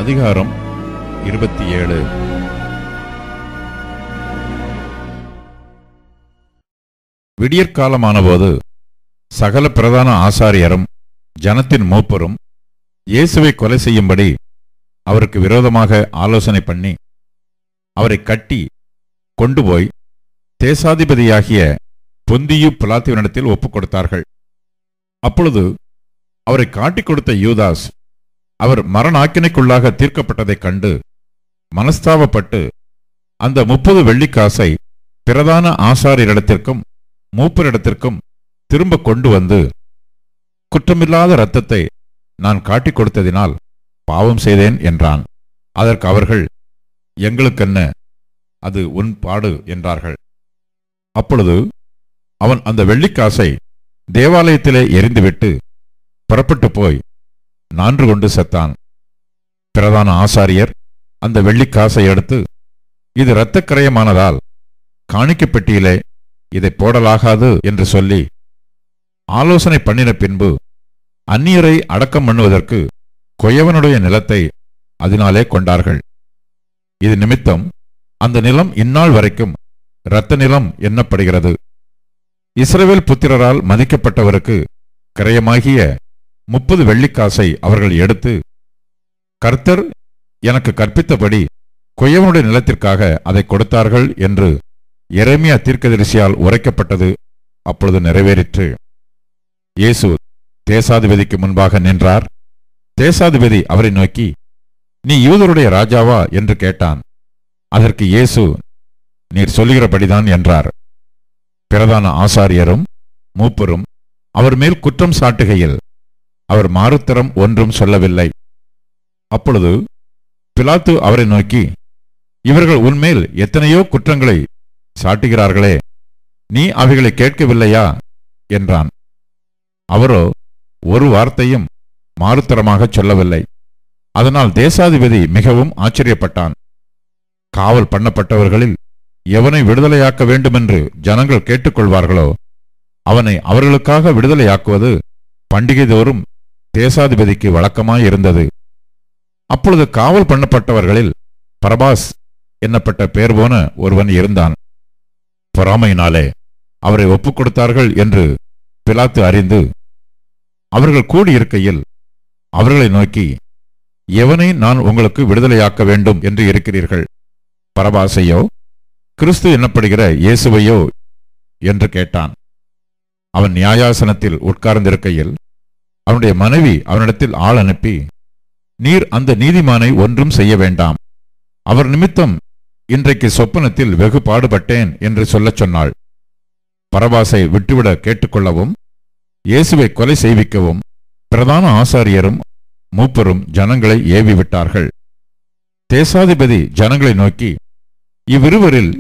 அதிகாரம் 27. விடியற்காலமானபோது சகல பிரதான ஆசாரியரும் ஜனத்தின் மூப்பரும் இயேசுவை கொலை செய்யும்படி அவருக்கு விரோதமாக ஆலோசனை பண்ணி அவரை கட்டி கொண்டு போய் தேசாதிபதியாகிய பொந்தியு பிலாத்துவினிடத்தில் ஒப்புக் கொடுத்தார்கள். அப்பொழுது அவரை காட்டிக் கொடுத்த யூதாஸ் அவர் மரணாக்கினைக்குள்ளாக தீர்க்கப்பட்டதைக் கண்டு மனஸ்தாபப்பட்டு அந்த 30 வெள்ளிக்காசை பிரதான ஆசாரியரிடத்திற்கும் மூப்பரிடத்திற்கும் திரும்ப கொண்டு வந்து, குற்றமில்லாத இரத்தத்தை நான் காட்டிக் கொடுத்ததினால் பாவம் செய்தேன் என்றான். அதற்கு அவர்கள், எங்களுக்கென்ன, அது உன் பாடு என்றார்கள். அப்பொழுது அவன் அந்த வெள்ளிக்காசை தேவாலயத்திலே எறிந்துவிட்டு புறப்பட்டு போய் நான்று கொண்டு செத்தான். பிரதான ஆசாரியர் அந்த வெள்ளிக்காசை எடுத்து, இது இரத்தக்கரையமானதால் காணிக்கைப் பெட்டியிலே இதை போடலாகாது என்று சொல்லி ஆலோசனை பண்ணின பின்பு அந்நியரை அடக்கம் பண்ணுவதற்கு கொயவனுடைய நிலத்தை அதனாலே கொண்டார்கள். இது நிமித்தம் அந்த நிலம் இந்நாள் வரைக்கும் இரத்த நிலம் எண்ணப்படுகிறது. இஸ்ரவேல் புத்திரரால் மதிக்கப்பட்டவருக்கு கிரயமாகிய 30 வெள்ளிக்காசை அவர்கள் எடுத்து, கர்த்தர் எனக்கு கற்பித்தபடி கொயவனுடைய நிலத்திற்காக அதை கொடுத்தார்கள் என்று எரேமியா தீர்க்கதரிசியால் உரைக்கப்பட்டது அப்பொழுது நிறைவேறிற்று. இயேசு தேசாதிபதிக்கு முன்பாக நின்றார். தேசாதிபதி அவரை நோக்கி, நீ யூதருடைய ராஜாவா என்று கேட்டான். அதற்கு இயேசு, நீர் சொல்லுகிறபடிதான் என்றார். பிரதான ஆசாரியரும் மூப்பரும் அவர் மேல் குற்றம் சாட்டுகையில் அவர் மாறுத்தரம் ஒன்றும் சொல்லவில்லை. அப்பொழுது பிலாத்து அவரை நோக்கி, இவர்கள் உன்மேல் எத்தனையோ குற்றங்களை சாட்டுகிறார்களே, நீ அவைகளை கேட்கவில்லையா என்றான். அவரோ ஒரு வார்த்தையும் மாறுத்தரமாக சொல்லவில்லை. அதனால் தேசாதிபதி மிகவும் ஆச்சரியப்பட்டான். காவல் பண்ணப்பட்டவர்களில் எவனை விடுதலையாக்க வேண்டுமென்று ஜனங்கள் கேட்டுக்கொள்வார்களோ அவனை அவர்களுக்காக விடுதலையாக்குவது பண்டிகை தோறும் தேசாதிபதிக்கு வழக்கமாயிருந்தது. அப்பொழுது காவல் பண்ணப்பட்டவர்களில் பரபாஸ் என்னப்பட்ட பேர் போன ஒருவன் இருந்தான். பொறாமையினாலே அவரை ஒப்புக் கொடுத்தார்கள் என்று பிலாத்து அறிந்து அவர்கள் கூடியிருக்கையில் அவர்களை நோக்கி, எவனை நான் உங்களுக்கு விடுதலையாக்க வேண்டும் என்று இருக்கிறீர்கள், பரபாசையோ கிறிஸ்து என்னப்படுகிற இயேசுவையோ என்று கேட்டான். அவன் நியாயாசனத்தில் உட்கார்ந்திருக்கையில் அவனுடைய மனைவி அவனிடத்தில் ஆள் அனுப்பி, நீர் அந்த நீதிமானை ஒன்றும் செய்ய வேண்டாம், அவர் நிமித்தம் இன்றைக்கு சொப்பனத்தில் வெகு பாடுபட்டேன் என்று சொல்லச் சொன்னாள். பரபாசை விட்டுவிட கேட்டுக்கொள்ளவும் இயேசுவை கொலை செய்விக்கவும் பிரதான ஆசாரியரும் மூப்பரும் ஜனங்களை ஏவிவிட்டார்கள். தேசாதிபதி ஜனங்களை நோக்கி, இவ்விருவரில்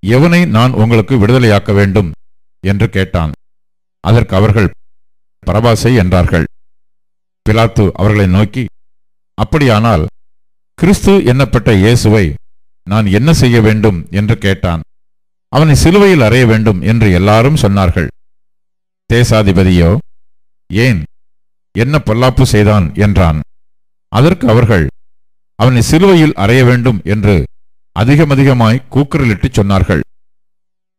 எவனை நான் உங்களுக்கு விடுதலையாக்க வேண்டும் என்று கேட்டான். அதற்கு அவர்கள் பரபாசை என்றார்கள். பிலாத்து அவர்களை நோக்கி, அப்படியானால் கிறிஸ்து என்னப்பட்ட இயேசுவை நான் என்ன செய்ய வேண்டும் என்று கேட்டான். அவனை சிலுவையில் அறைய வேண்டும் என்று எல்லாரும் சொன்னார்கள். தேசாதிபதியோ, ஏன், என்ன பொல்லாப்பு செய்தான் என்றான். அதற்கு அவர்கள், அவனை சிலுவையில் அறைய வேண்டும் என்று அதிகமாய் கூக்குரலிட்டு சொன்னார்கள்.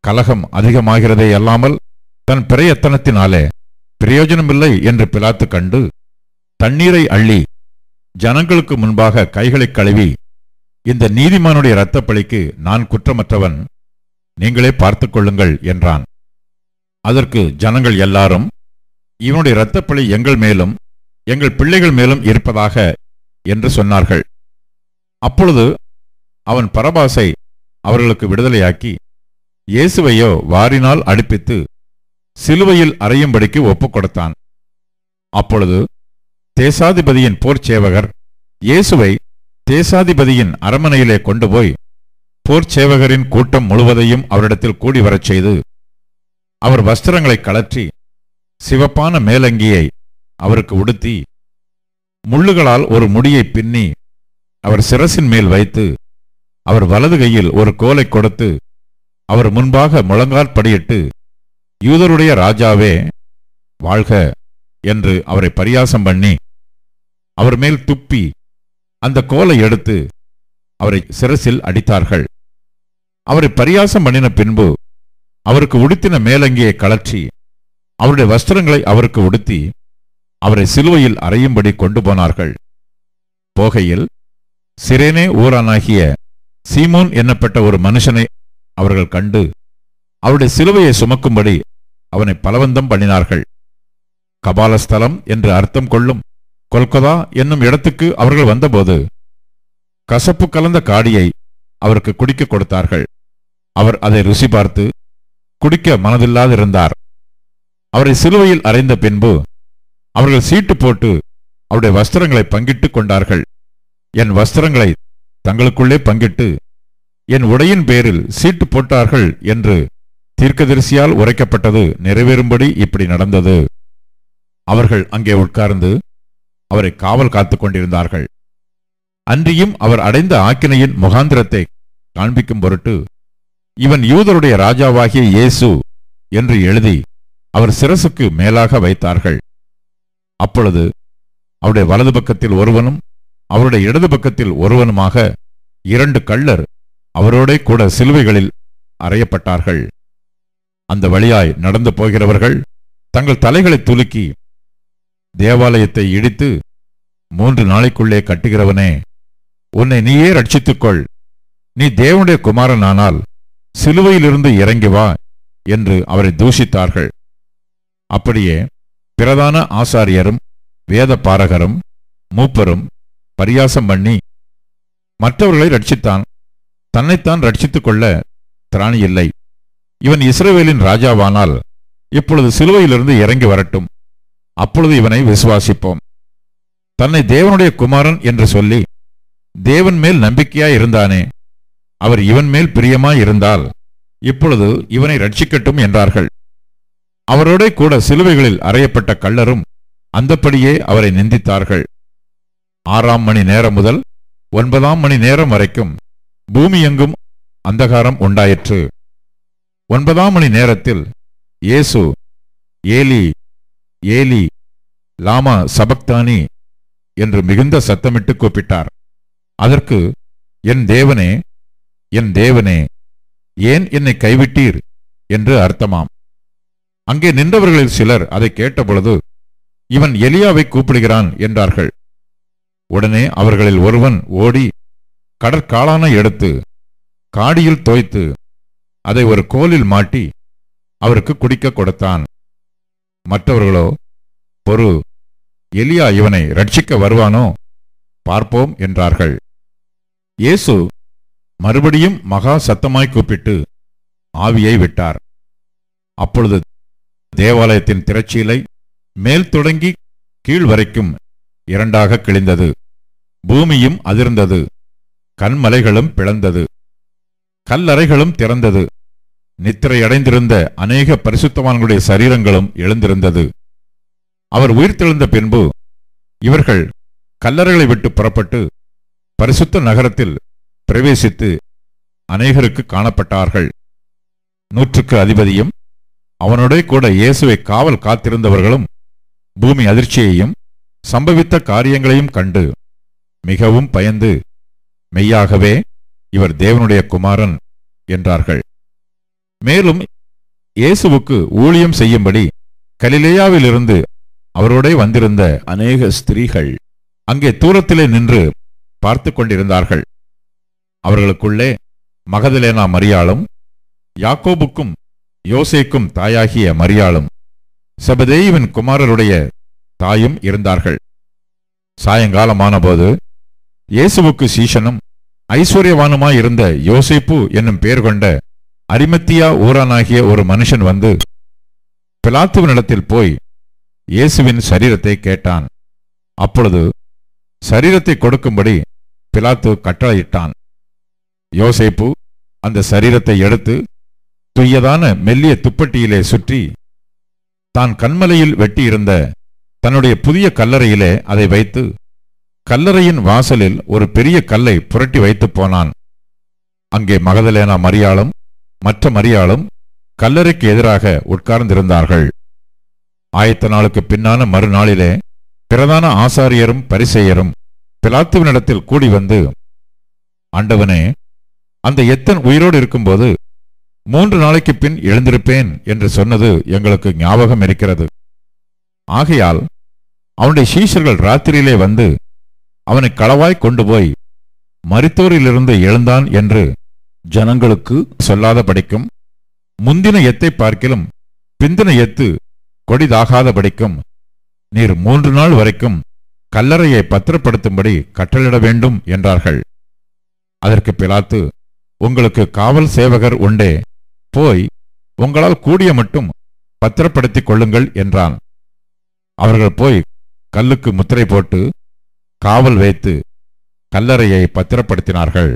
கலகம் அதிகமாகிறதே அல்லாமல் தன் பிரயத்தனத்தினாலே பிரயோஜனமில்லை என்று பிலாத்து கண்டு தண்ணீரை அள்ளி ஜனங்களுக்கு முன்பாக கைகளை கழுவி, இந்த நீதிமானுடைய இரத்தப்பழிக்கு நான் குற்றமற்றவன், நீங்களே பார்த்துக் கொள்ளுங்கள் என்றான். அதற்கு ஜனங்கள் எல்லாரும், இவனுடைய இரத்தப்பழி எங்கள் மேலும் எங்கள் பிள்ளைகள் மேலும் இருப்பதாக என்று சொன்னார்கள். அப்பொழுது அவன் பரபாசை அவர்களுக்கு விடுதலையாக்கி இயேசுவையோ வாரினால் அடிப்பித்து சிலுவையில் அறையும்படிக்கு ஒப்புக் கொடுத்தான். அப்பொழுது தேசாதிபதியின் போர்ச்சேவகர் இயேசுவை தேசாதிபதியின் அரமனையிலே கொண்டு போய் போர்ச்சேவகரின் கூட்டம் முழுவதையும் அவரிடத்தில் கூடி வரச் செய்து அவர் வஸ்திரங்களை கழற்றி சிவப்பான மேலங்கியை அவருக்கு உடுத்தி முள்ளுகளால் ஒரு முடியை பின்னி அவர் சிரசின் மேல் வைத்து அவர் வலது கையில் ஒரு கோலை கொடுத்து அவர் முன்பாக முழங்காற்படியிட்டு, யூதருடைய ராஜாவே வாழ்க என்று அவரை பரியாசம் பண்ணி அவர் மேல் துப்பி அந்த கோலை எடுத்து அவரை சிரசில் அடித்தார்கள். அவரை பரியாசம் பண்ணின பின்பு அவருக்கு உடுத்தின மேலங்கியை கழற்றி அவருடைய வஸ்திரங்களை அவருக்கு உடுத்தி அவரை சிலுவையில் அறையும்படி கொண்டு போனார்கள். போகையில் சிரேனே ஊரானாகிய சீமோன் என்னப்பட்ட ஒரு மனுஷனை அவர்கள் கண்டு அவருடைய சிலுவையை சுமக்கும்படி அவனை பலவந்தம் பண்ணினார்கள். கபாலஸ்தலம் என்று அர்த்தம் கொள்ளும் கொல்கொதா என்னும் இடத்துக்கு அவர்கள் வந்தபோது கசப்பு கலந்த காடியை அவருக்கு குடிக்க கொடுத்தார்கள். அவர் அதை ருசி பார்த்து குடிக்க மனதில்லாதிருந்தார். அவரை சிலுவையில் அறைந்த பின்பு அவர்கள் சீட்டு போட்டு அவருடைய வஸ்திரங்களை பங்கிட்டுக் கொண்டார்கள். என் வஸ்திரங்களை தங்களுக்குள்ளே பங்கிட்டு என் உடையின் பேரில் சீட்டு போட்டார்கள் என்று தீர்க்கதரிசியால் உரைக்கப்பட்டது நிறைவேறும்படி இப்படி நடந்தது. அவர்கள் அங்கே உட்கார்ந்து அவரை காவல் காத்துக் கொண்டிருந்தார்கள். அன்றியும் அவர் அடைந்த ஆக்கினையின் முகாந்திரத்தை காண்பிக்கும் பொருட்டு இவன் யூதருடைய ராஜாவாகிய இயேசு என்று எழுதி அவர் சிரசுக்கு மேலாக வைத்தார்கள். அப்பொழுது அவருடைய வலது பக்கத்தில் ஒருவனும் அவருடைய இடது பக்கத்தில் ஒருவனுமாக 2 கள்ளர் அவரோட கூட சிலுவைகளில் அறையப்பட்டார்கள். அந்த வழியாய் நடந்து போகிறவர்கள் தங்கள் தலைகளை துலுக்கி, தேவாலயத்தை இடித்து 3 நாளைக்குள்ளே கட்டுகிறவனே, உன்னை நீயே ரட்சித்துக்கொள், நீ தேவனுடைய குமாரனானால் சிலுவையிலிருந்து இறங்கி வா என்று அவரை தூஷித்தார்கள். அப்படியே பிரதான ஆசாரியரும் வேத பாரகரும் மூப்பரும் பரியாசம் பண்ணி மற்றவர்களை ரட்சித்தான், தன்னைத்தான் ரட்சித்துக் கொள்ள திராணியில்லை. இவன் இஸ்ரவேலின் ராஜாவானால் இப்பொழுது சிலுவையிலிருந்து இறங்கி வரட்டும், அப்பொழுது இவனை விசுவாசிப்போம். தன்னை தேவனுடைய குமாரன் என்று சொல்லி தேவன் மேல் நம்பிக்கையாய் இருந்தானே, அவர் இவன் மேல் பிரியமாய் இருந்தால் இப்பொழுது இவனை ரட்சிக்கட்டும் என்றார்கள். அவரோட கூட சிலுவைகளில் அறையப்பட்ட கள்ளரும் அந்தப்படியே அவரை நிந்தித்தார்கள். 6 மணி நேரம் முதல் 9 மணி நேரம் வரைக்கும் பூமி எங்கும் அந்தகாரம் உண்டாயிற்று. 9 மணி நேரத்தில் இயேசு, ஏலி ஏலி லாமா சபக்தானி என்று மிகுந்த சத்தமிட்டு கூப்பிட்டார். அதற்கு, என் தேவனே, என் தேவனே, ஏன் என்னை கைவிட்டீர் என்று அர்த்தமாம். அங்கே நின்றவர்களில் சிலர் அதை கேட்டபொழுது, இவன் எலியாவை கூப்பிடுகிறான் என்றார்கள். உடனே அவர்களில் ஒருவன் ஓடி கடற்காளானை எடுத்து காடியில் தோய்த்து அதை ஒரு கோலில் மாட்டி அவருக்கு குடிக்க கொடுத்தான். மற்றவர்களோ, பொறு, எலியா இவனை ரட்சிக்க வருவானோ பார்ப்போம் என்றார்கள். இயேசு மறுபடியும் மகா சத்தமாய் கூப்பிட்டு ஆவியை விட்டார். அப்பொழுது தேவாலயத்தின் திரைச்சீலை மேல் தொடங்கி கீழ் வரைக்கும் 2ஆக கிழிந்தது. பூமியும் அதிர்ந்தது, கன்மலைகளும் பிளந்தது, கல்லறைகளும் திறந்தது. நித்திரையடைந்திருந்த அநேக பரிசுத்தவான்களுடைய சரீரங்களும் எழுந்திருந்தது. அவர் உயிர்த்தெழுந்த பின்பு இவர்கள் கல்லறைகளை விட்டு புறப்பட்டு பரிசுத்த நகரத்தில் பிரவேசித்து அநேகருக்கு காணப்பட்டார்கள். 100க்கு அதிபதியும் அவனோட கூட இயேசுவை காவல் காத்திருந்தவர்களும் பூமி அதிர்ச்சியையும் சம்பவித்த காரியங்களையும் கண்டு மிகவும் பயந்து, மெய்யாகவே இவர் தேவனுடைய குமாரன் என்றார்கள். மேலும் இயேசுவுக்கு ஊழியம் செய்யும்படி கலிலேயாவிலிருந்து அவரோட வந்திருந்த அநேக ஸ்திரீகள் அங்கே தூரத்திலே நின்று பார்த்து கொண்டிருந்தார்கள். அவர்களுக்குள்ளே மகதலேனா மரியாளும், யாக்கோபுக்கும் யோசேக்கும் தாயாகிய மரியாளும், செபதேயுவின் குமாரருடைய தாயும் இருந்தார்கள். சாயங்காலமானபோது இயேசுவுக்கு சீஷனும் ஐஸ்வர்யவானுமாயிருந்த யோசேப்பு என்னும் பெயர் கொண்ட அரிமத்தியா ஊரானாகிய ஒரு மனுஷன் வந்து பிலாத்துவினிடத்தில் போய் இயேசுவின் சரீரத்தை கேட்டான். அப்பொழுது சரீரத்தை கொடுக்கும்படி பிலாத்து கட்டளையிட்டான். யோசேப்பு அந்த சரீரத்தை எடுத்து துய்யதான மெல்லிய துப்பட்டியிலே சுற்றி தான் கன்மலையில் வெட்டியிருந்த தன்னுடைய புதிய கல்லறையிலே அதை வைத்து கல்லறையின் வாசலில் ஒரு பெரிய கல்லை புரட்டி வைத்து போனான். அங்கே மகதலேனா மரியாளும் மற்ற மரியாளும் கல்லறைக்கு எதிராக உட்கார்ந்திருந்தார்கள். ஆயத்த நாளுக்கு பின்னான மறுநாளிலே பிரதான ஆசாரியரும் பரிசேயரும் பிலாத்துவினிடத்தில் கூடி வந்து, ஆண்டவனே, அந்த எத்தன் உயிரோடு இருக்கும்போது 3 நாளைக்கு பின் எழுந்திருப்பேன் என்று சொன்னது எங்களுக்கு ஞாபகம் இருக்கிறது. ஆகையால் அவனுடைய சீஷர்கள் ராத்திரியிலே வந்து அவனை களவாய் கொண்டு போய் மரித்தோரிலிருந்து எழுந்தான் என்று ஜனங்களுக்கு சொல்லாதபடிக்கும், முந்தின எத்தை பார்க்கிலும் பிந்தின எத்து கொடிதாகாதபடிக்கும் நீர் 3 நாள் வரைக்கும் கல்லறையை பத்திரப்படுத்தும்படி கட்டளிட வேண்டும் என்றார்கள். அதற்கு பிலாத்து, உங்களுக்கு காவல் சேவகர் உண்டே, போய் உங்களால் கூடிய மட்டும் பத்திரப்படுத்திக் கொள்ளுங்கள் என்றான். அவர்கள் போய் கல்லுக்கு முத்திரை போட்டு காவல் வைத்து கல்லறையை பத்திரப்படுத்தினார்கள்.